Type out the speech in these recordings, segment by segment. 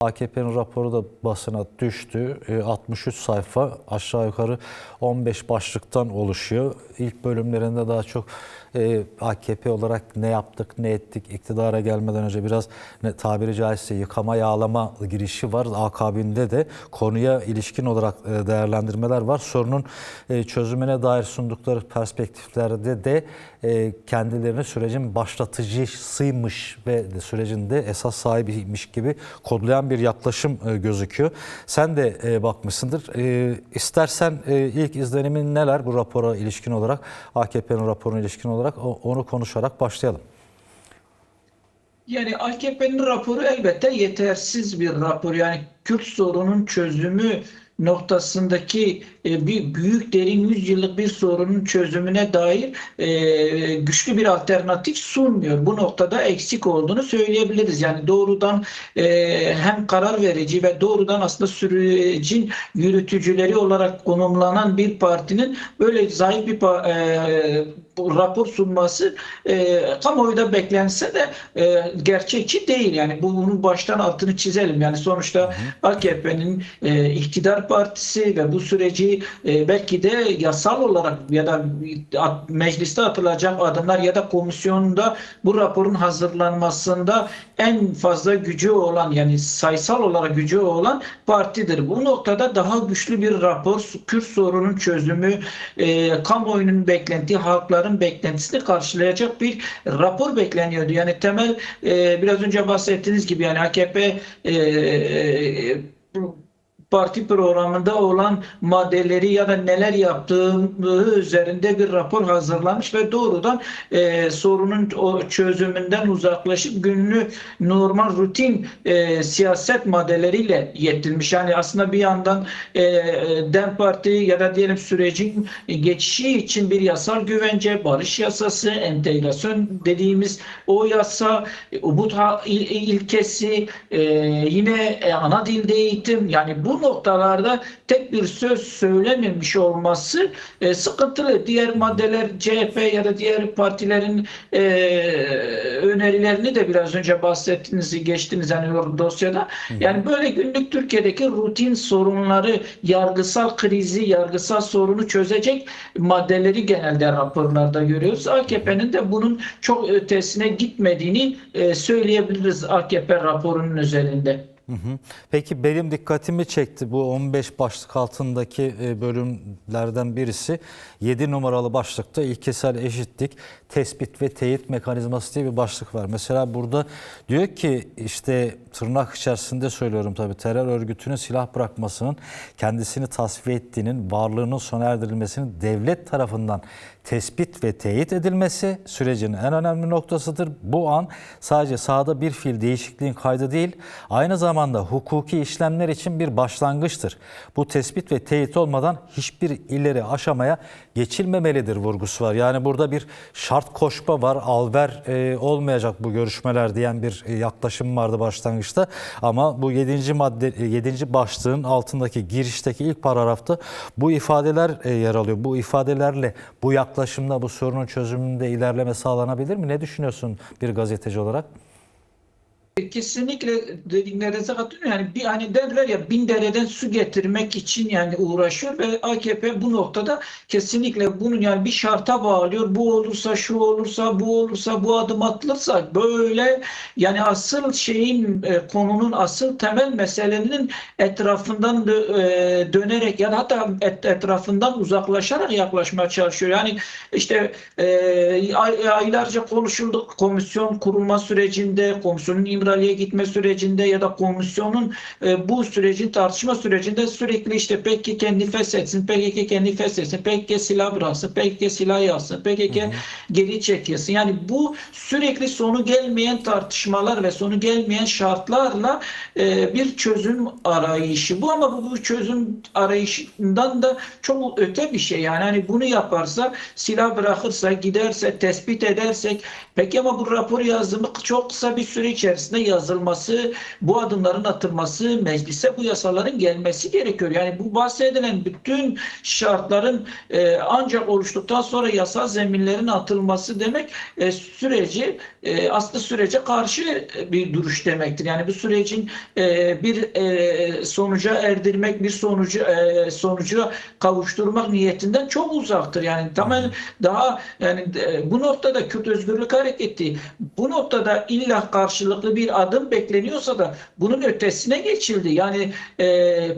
AKP'nin raporu da basına düştü. 63 sayfa, aşağı yukarı 15 başlıktan oluşuyor. İlk bölümlerinde daha çok AKP olarak ne yaptık, ne ettik, iktidara gelmeden önce biraz tabiri caizse yıkama yağlama girişi var. Akabinde de konuya ilişkin olarak değerlendirmeler var. Sorunun çözümüne dair sundukları perspektiflerde de kendilerini sürecin başlatıcısıymış ve sürecin de esas sahibiymiş gibi kodlayan bir yaklaşım gözüküyor. Sen de bakmışsındır. İstersen ilk izlenimin neler bu rapora ilişkin olarak, AKP'nin raporuna ilişkin olarak onu konuşarak başlayalım. Yani AKP'nin raporu elbette yetersiz bir rapor. Yani Kürt sorunun çözümü noktasındaki bir büyük derin 100 yıllık bir sorunun çözümüne dair güçlü bir alternatif sunmuyor. Bu noktada eksik olduğunu söyleyebiliriz. Yani doğrudan hem karar verici ve doğrudan aslında sürecin yürütücüleri olarak konumlanan bir partinin böyle zayıf bir rapor sunması kamuoyu da beklense de gerçekçi değil. Yani bunun baştan altını çizelim. Yani sonuçta AKP'nin iktidar partisi ve bu süreci belki de yasal olarak ya da mecliste atılacak adımlar ya da komisyonda bu raporun hazırlanmasında en fazla gücü olan, yani sayısal olarak gücü olan partidir. Bu noktada daha güçlü bir rapor, Kürt sorunun çözümü, kamuoyunun beklentiyi, halkların beklentisini karşılayacak bir rapor bekleniyordu. Yani temel biraz önce bahsettiğiniz gibi yani AKP parti programında olan maddeleri ya da neler yaptığı üzerinde bir rapor hazırlamış ve doğrudan sorunun o çözümünden uzaklaşıp günlük normal rutin siyaset maddeleriyle yetinmiş. Yani aslında bir yandan DEM Parti ya da diyelim sürecin geçişi için bir yasal güvence, barış yasası, entegrasyon dediğimiz o yasa, umut ilkesi, yine ana dilde eğitim, yani bu noktalarda tek bir söz söylememiş olması sıkıntılı. Diğer maddeler CHP ya da diğer partilerin önerilerini de biraz önce bahsettiğinizi geçtiniz yani dosyada. Yani böyle günlük Türkiye'deki rutin sorunları, yargısal krizi, yargısal sorunu çözecek maddeleri genelde raporlarda görüyoruz. AKP'nin de bunun çok ötesine gitmediğini söyleyebiliriz AKP raporunun üzerinde. Peki benim dikkatimi çekti bu 15 başlık altındaki bölümlerden birisi 7 numaralı başlıkta ilkesel eşitlik, tespit ve teyit mekanizması diye bir başlık var. Mesela burada diyor ki işte tırnak içerisinde söylüyorum tabii, terör örgütünün silah bırakmasının, kendisini tasfiye ettiğinin, varlığının sona erdirilmesinin devlet tarafından tespit ve teyit edilmesi sürecin en önemli noktasıdır. Bu an sadece sahada bir fiil değişikliğin kaydı değil, aynı zamanda hukuki işlemler için bir başlangıçtır. Bu tespit ve teyit olmadan hiçbir ileri aşamaya geçilmemelidir vurgusu var. Yani burada bir şart koşma var, alver olmayacak bu görüşmeler diyen bir yaklaşım vardı başlangıçta. Ama bu 7. başlığın altındaki girişteki ilk paragrafta bu ifadeler yer alıyor. Bu ifadelerle bu yaklaşımda bu sorunun çözümünde ilerleme sağlanabilir mi? Ne düşünüyorsun bir gazeteci olarak? Kesinlikle dediklerinize katılıyorum. Yani bir hani derler ya, bin dereden su getirmek için yani uğraşıyor ve AKP bu noktada kesinlikle bunun yani bir şarta bağlıyor. Bu olursa, şu olursa, bu olursa, bu adım atılırsa böyle yani asıl şeyin konunun asıl temel meselenin etrafından dönerek ya da hatta etrafından uzaklaşarak yaklaşmaya çalışıyor. Yani işte aylarca konuşuldu komisyon kurulma sürecinde, komisyonun İmralı'ya gitme sürecinde ya da komisyonun bu sürecin tartışma sürecinde sürekli işte PKK kendi feshetsin, PKK kendi feshetsin, PKK silah bıraksın, PKK silah yapsın, PKK geri çekilsin. Yani bu sürekli sonu gelmeyen tartışmalar ve sonu gelmeyen şartlarla bir çözüm arayışı bu, ama bu çözüm arayışından da çok öte bir şey. Yani hani bunu yaparsa, silah bırakırsa, giderse, tespit edersek, peki ama bu rapor yazdığımız çok kısa bir süre içerisinde yazılması, bu adımların atılması, meclise bu yasaların gelmesi gerekiyor. Yani bu bahsedilen bütün şartların ancak oluştuktan sonra yasal zeminlerin atılması demek süreci aslında sürece karşı bir duruş demektir. Yani bu sürecin bir sonuca erdirmek, bir sonuca kavuşturmak niyetinden çok uzaktır. Yani tamamen daha yani bu noktada Kürt Özgürlük Hareketi bu noktada illa karşılıklı bir adım bekleniyorsa da bunun ötesine geçildi. Yani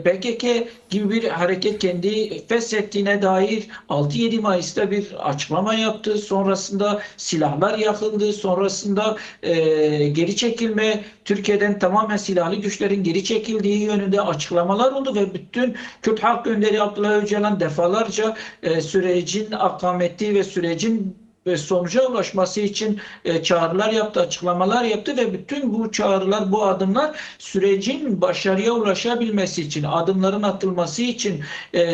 PKK gibi bir hareket kendi feshettiğine dair 6-7 Mayıs'ta bir açıklama yaptı. Sonrasında silahlar yakıldı. Sonrasında geri çekilme, Türkiye'den tamamen silahlı güçlerin geri çekildiği yönünde açıklamalar oldu ve bütün Kürt Halk Önderi Abdullah Öcalan defalarca sürecin akameti ve sürecin sonuca ulaşması için çağrılar yaptı, açıklamalar yaptı ve bütün bu çağrılar, bu adımlar sürecin başarıya ulaşabilmesi için, adımların atılması için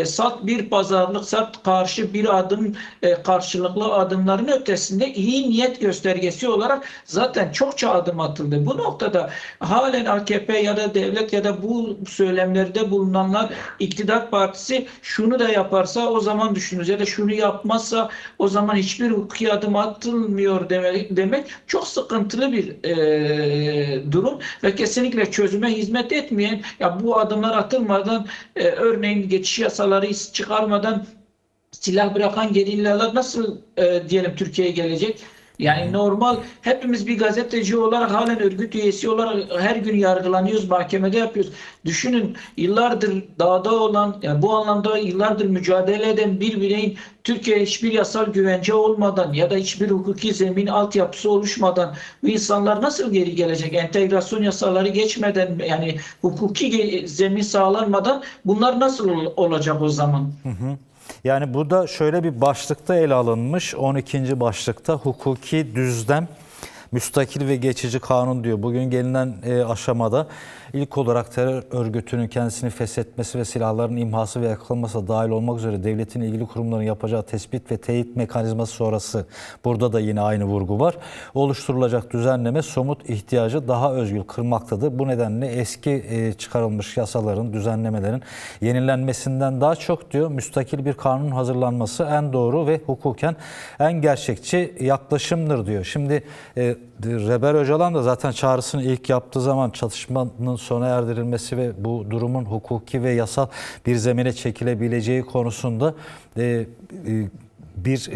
salt bir pazarlık, salt karşı bir adım, karşılıklı adımların ötesinde iyi niyet göstergesi olarak zaten çokça adım atıldı. Bu noktada halen AKP ya da devlet ya da bu söylemlerde bulunanlar, iktidar partisi şunu da yaparsa o zaman düşünürüz ya da şunu yapmazsa o zaman hiçbir hukuki adım atılmıyor demek çok sıkıntılı bir durum ve kesinlikle çözüme hizmet etmeyen, ya bu adımlar atılmadan örneğin geçiş yasaları çıkarmadan silah bırakan gerillalar nasıl diyelim Türkiye'ye gelecek? Yani normal hepimiz bir gazeteci olarak halen örgüt üyesi olarak her gün yargılanıyoruz, mahkemede yapıyoruz. Düşünün yıllardır dağda olan, yani bu anlamda yıllardır mücadele eden bir bireyin Türkiye'ye hiçbir yasal güvence olmadan ya da hiçbir hukuki zemin altyapısı oluşmadan bu insanlar nasıl geri gelecek? Entegrasyon yasaları geçmeden yani hukuki zemin sağlanmadan bunlar nasıl olacak o zaman? Yani burada şöyle bir başlıkta ele alınmış. 12. başlıkta hukuki düzlem, müstakil ve geçici kanun diyor. Bugün gelinen aşamada ilk olarak terör örgütünün kendisini feshetmesi ve silahların imhası ve yakılması dahil olmak üzere devletin ilgili kurumların yapacağı tespit ve teyit mekanizması sonrası burada da yine aynı vurgu var. Oluşturulacak düzenleme somut ihtiyacı daha özgür kılmaktadır. Bu nedenle eski çıkarılmış yasaların, düzenlemelerin yenilenmesinden daha çok diyor müstakil bir kanun hazırlanması en doğru ve hukuken en gerçekçi yaklaşımdır diyor. Şimdi Reber Öcalan da zaten çağrısını ilk yaptığı zaman çatışmanın sona erdirilmesi ve bu durumun hukuki ve yasal bir zemine çekilebileceği konusunda bir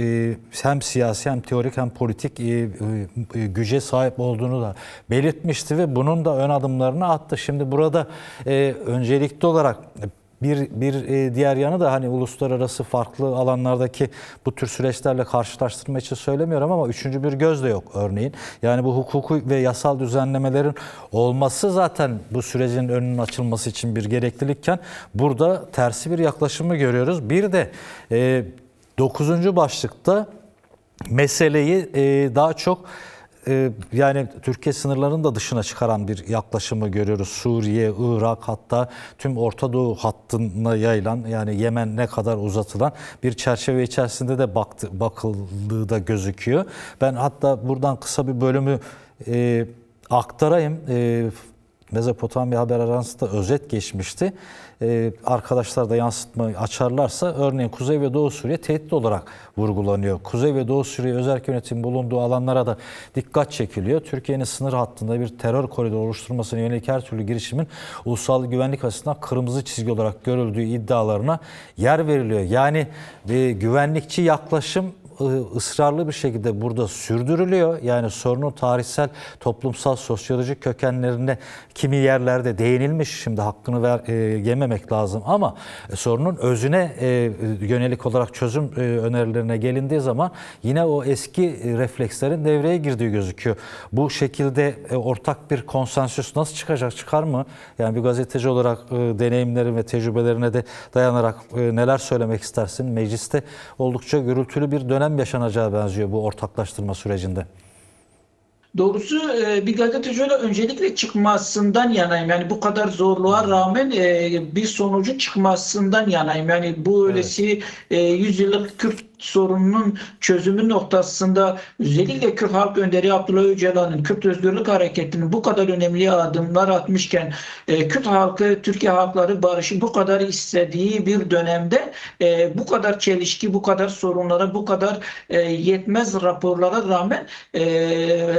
hem siyasi hem teorik hem politik güce sahip olduğunu da belirtmişti ve bunun da ön adımlarını attı. Şimdi burada öncelikli olarak bir diğer yanı da hani uluslararası farklı alanlardaki bu tür süreçlerle karşılaştırma için söylemiyorum ama üçüncü bir göz de yok örneğin. Yani bu hukuku ve yasal düzenlemelerin olması zaten bu sürecin önünün açılması için bir gereklilikken burada tersi bir yaklaşımı görüyoruz. Bir de 9. başlıkta meseleyi daha çok yani Türkiye sınırlarının da dışına çıkaran bir yaklaşımı görüyoruz. Suriye, Irak hatta tüm Orta Doğu hattına yayılan yani Yemen'e kadar uzatılan bir çerçeve içerisinde de bakıldığı da gözüküyor. Ben hatta buradan kısa bir bölümü aktarayım. Mezopotamya Haber Ajansı'nda özet geçmişti. Arkadaşlar da yansıtmayı açarlarsa örneğin Kuzey ve Doğu Suriye tehdit olarak vurgulanıyor. Kuzey ve Doğu Suriye özel yönetim bulunduğu alanlara da dikkat çekiliyor. Türkiye'nin sınır hattında bir terör koridoru oluşturmasına yönelik her türlü girişimin ulusal güvenlik açısından kırmızı çizgi olarak görüldüğü iddialarına yer veriliyor. Yani güvenlikçi yaklaşım ısrarlı bir şekilde burada sürdürülüyor. Yani sorunun tarihsel, toplumsal, sosyolojik kökenlerine kimi yerlerde değinilmiş. Şimdi hakkını yememek lazım ama sorunun özüne yönelik olarak çözüm önerilerine gelindiği zaman yine o eski reflekslerin devreye girdiği gözüküyor. Bu şekilde ortak bir konsensüs nasıl çıkacak, çıkar mı? Yani bir gazeteci olarak deneyimlerin ve tecrübelerine de dayanarak neler söylemek istersin? Mecliste oldukça gürültülü bir dönem yaşanacağı benziyor bu ortaklaştırma sürecinde. Doğrusu bir gazeteci olarak öncelikle çıkmasından yanayım. Yani bu kadar zorluğa rağmen bir sonucu çıkmasından yanayım. Yani bu öylesi 100 yıllık Kürt sorununun çözümü noktasında özellikle Kürt Halk Önderi Abdullah Öcalan'ın Kürt Özgürlük Hareketi'nin bu kadar önemli adımlar atmışken Kürt halkı, Türkiye halkları barışı bu kadar istediği bir dönemde bu kadar çelişki, bu kadar sorunlara, bu kadar yetmez raporlara rağmen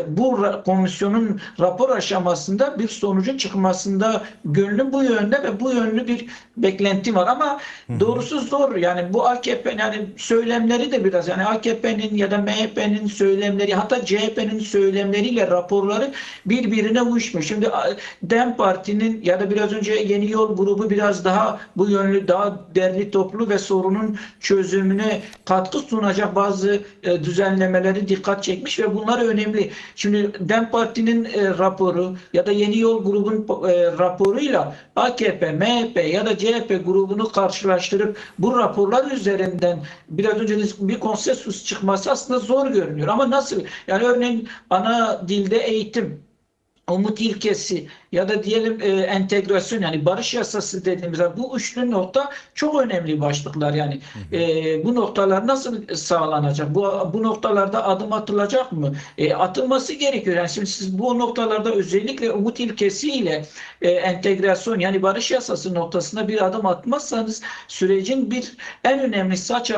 bu komisyonun rapor aşamasında bir sonucun çıkmasında gönlüm bu yönde ve bu yönlü bir beklenti var ama doğrusu zor. Yani bu AKP yani söylemleri de biraz yani AKP'nin ya da MHP'nin söylemleri hatta CHP'nin söylemleriyle raporları birbirine uyuşmuyor. Şimdi DEM Parti'nin ya da biraz önce Yeni Yol grubu biraz daha bu yönlü daha derli toplu ve sorunun çözümüne katkı sunacak bazı düzenlemeleri dikkat çekmiş ve bunlar önemli. Şimdi DEM Parti'nin raporu ya da Yeni Yol grubun raporuyla AKP, MHP ya da CHP grubunu karşılaştırıp bu raporlar üzerinden biraz önce bir konsensus çıkması aslında zor görünüyor. Ama nasıl? Yani örneğin ana dilde eğitim, umut ilkesi ya da diyelim entegrasyon yani barış yasası dediğimiz bu üçlü nokta çok önemli başlıklar yani bu noktalar nasıl sağlanacak? Bu noktalarda adım atılacak mı? Atılması gerekiyor. Yani şimdi siz bu noktalarda özellikle umut ilkesiyle entegrasyon yani barış yasası noktasında bir adım atmazsanız sürecin bir en önemli saç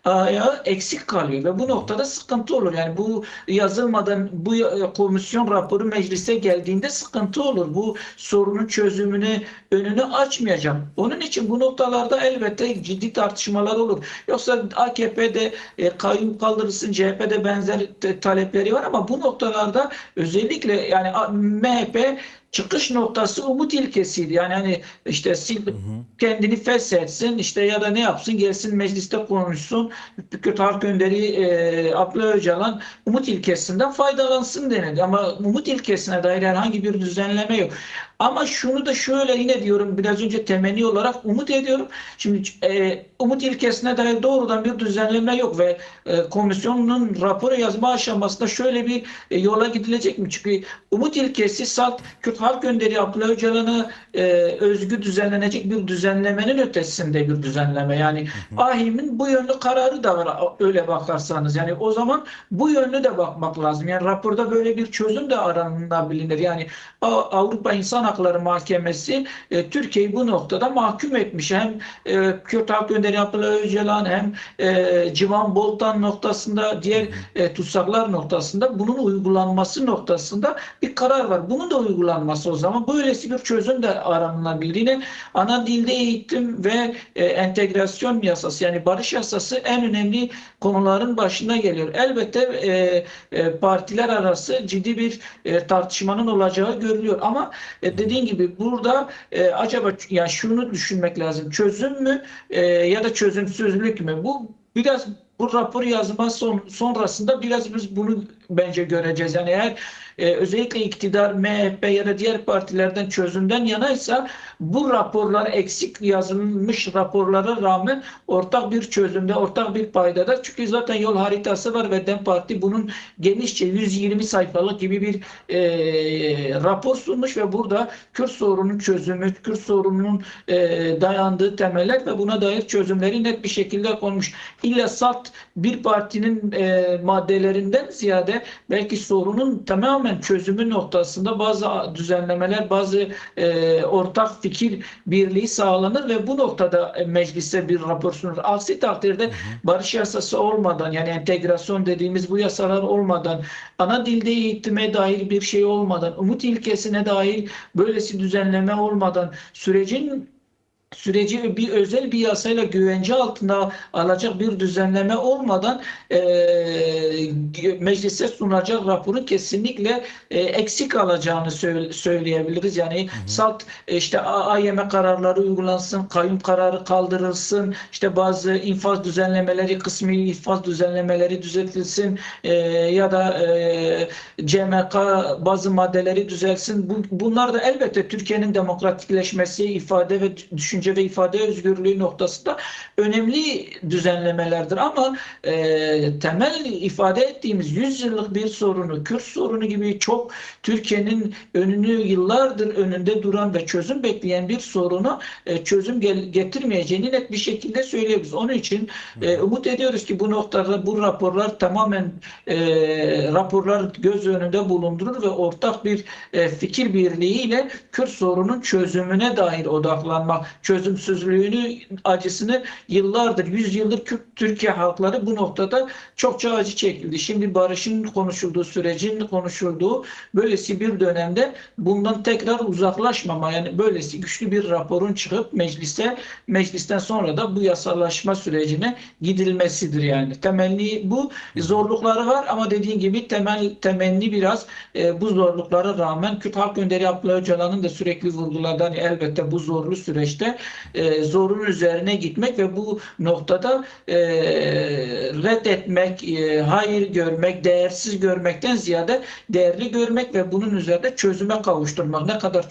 ayağı eksik kalıyor ve bu noktada sıkıntı olur. Yani bu yazılmadan bu komisyon raporu meclise geldiğinde sıkıntı olur. Bu sorunun çözümüne önünü açmayacak. Onun için bu noktalarda elbette ciddi tartışmalar olur. Yoksa AKP'de kayyum kaldırılsın, CHP'de benzer talepleri var ama bu noktalarda özellikle yani MHP çıkış noktası umut ilkesiydi. Yani hani işte kendini feshetsin işte ya da ne yapsın gelsin mecliste konuşsun. Kürt Halk Önderi Abdullah Öcalan umut ilkesinden faydalansın denildi. Ama umut ilkesine dair herhangi bir düzenleme yok. Ama şunu da şöyle yine diyorum biraz önce temenni olarak umut ediyorum. Şimdi umut ilkesine dair doğrudan bir düzenleme yok ve komisyonun raporu yazma aşamasında şöyle bir yola gidilecek mi? Çünkü umut ilkesi salt Kürt Halk Önderi Abdullah Öcalan'a özgü düzenlenecek bir düzenlemenin ötesinde bir düzenleme. Yani AHİM'in bu yönlü kararı da var öyle bakarsanız. Yani o zaman bu yönlü de bakmak lazım. Yani raporda böyle bir çözüm de aranılabilir. Yani Avrupa İnsan Hakları Mahkemesi Türkiye'yi bu noktada mahkum etmiş. Hem Kürt Halk Önderi Abdullah Öcalan hem Civan Boltan noktasında diğer tutsaklar noktasında bunun uygulanması noktasında bir karar var. Bunun da uygulanması o zaman böylesi bir çözüm de aranılabilir. Yine ana dilde eğitim ve entegrasyon yasası yani barış yasası en önemli konuların başına geliyor. Elbette partiler arası ciddi bir tartışmanın olacağı görülüyor. Ama dediğin gibi burada acaba yani şunu düşünmek lazım. Çözüm mü ya da çözümsüzlük mü? Bu biraz bu rapor yazma sonrasında biraz biz bunu bence göreceğiz. Yani eğer özellikle iktidar, MHP ya da diğer partilerden çözümden yanaysa bu raporlar eksik yazılmış raporlara rağmen ortak bir çözümde, ortak bir paydada. Çünkü zaten yol haritası var ve DEM Parti bunun genişçe 120 sayfalık gibi bir rapor sunmuş ve burada Kürt sorunun çözümü, Kürt sorununun dayandığı temeller ve buna dair çözümleri net bir şekilde konmuş. İlla salt bir partinin maddelerinden ziyade belki sorunun tamamen çözümü noktasında bazı düzenlemeler, bazı ortak fikir birliği sağlanır ve bu noktada meclise bir rapor sunur. Aksi takdirde barış yasası olmadan yani entegrasyon dediğimiz bu yasalar olmadan, ana dilde eğitime dair bir şey olmadan, umut ilkesine dair böylesi düzenleme olmadan süreci bir özel bir yasayla güvence altına alacak bir düzenleme olmadan meclise sunacak raporun kesinlikle eksik alacağını söyleyebiliriz. Yani salt işte AYM kararları uygulansın, kayyum kararı kaldırılsın, işte bazı infaz düzenlemeleri, kısmi infaz düzenlemeleri düzeltilsin ya da CMK bazı maddeleri düzelsin. Bunlar da elbette Türkiye'nin demokratikleşmesi, ifade ve düşünce düşünce ve ifade özgürlüğü noktasında önemli düzenlemelerdir. Ama temel ifade ettiğimiz 100 yıllık bir sorunu, Kürt sorunu gibi çok Türkiye'nin yıllardır önünde duran ve çözüm bekleyen bir soruna çözüm getirmeyeceğini net bir şekilde söyleyebiliriz. Onun için umut ediyoruz ki bu noktada bu raporlar tamamen raporlar göz önünde bulundurur ve ortak bir fikir birliğiyle Kürt sorunun çözümüne dair odaklanmak, çözümsüzlüğünü, acısını yıllardır, 100 yıldır Türkiye halkları bu noktada çokça acı çekildi. Şimdi barışın konuşulduğu, sürecin konuşulduğu böylesi bir dönemde bundan tekrar uzaklaşmama, yani böylesi güçlü bir raporun çıkıp meclisten sonra da bu yasallaşma sürecine gidilmesidir yani. Temenni bu. Zorlukları var ama dediğin gibi temenni biraz bu zorluklara rağmen Kürt Halk Önderi Abdullah Öcalan'ın da sürekli vurguladığı, hani elbette bu zorlu süreçte zorun üzerine gitmek ve bu noktada reddetmek, hayır görmek, değersiz görmekten ziyade değerli görmek ve bunun üzerinde çözüme kavuşturmak. Ne kadar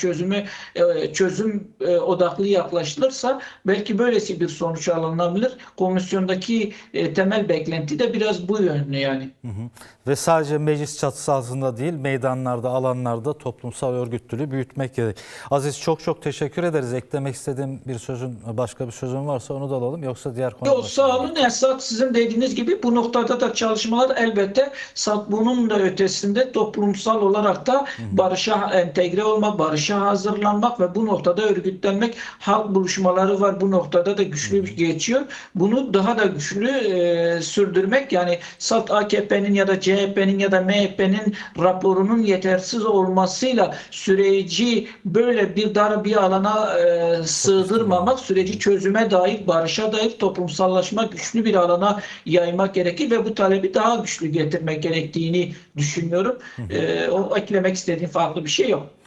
çözüm odaklı yaklaşılırsa belki böylesi bir sonuç alınabilir. Komisyondaki temel beklenti de biraz bu yönlü yani. Ve sadece meclis çatısı altında değil, meydanlarda, alanlarda toplumsal örgütlülüğü büyütmek gerek. Aziz, çok teşekkür ederiz. Eklemek istediğim başka bir sözün varsa onu da alalım. Yoksa diğer konuya Yok, sağ olun. Esat, sizin dediğiniz gibi bu noktada da çalışmalar elbette bunun da ötesinde toplumsal olarak da barışa entegre olmak, barışa hazırlanmak ve bu noktada örgütlenmek, halk buluşmaları var. Bu noktada da güçlü geçiyor. Bunu daha da güçlü sürdürmek, yani AKP'nin ya da CHP'nin ya da MHP'nin raporunun yetersiz olmasıyla süreci böyle dar bir alana sığdırmamak, süreci çözüme dair, barışa dair, toplumsallaşma, güçlü bir alana yaymak gerekir ve bu talebi daha güçlü getirmek gerektiğini düşünüyorum. O eklemek istediğim farklı bir şey yok.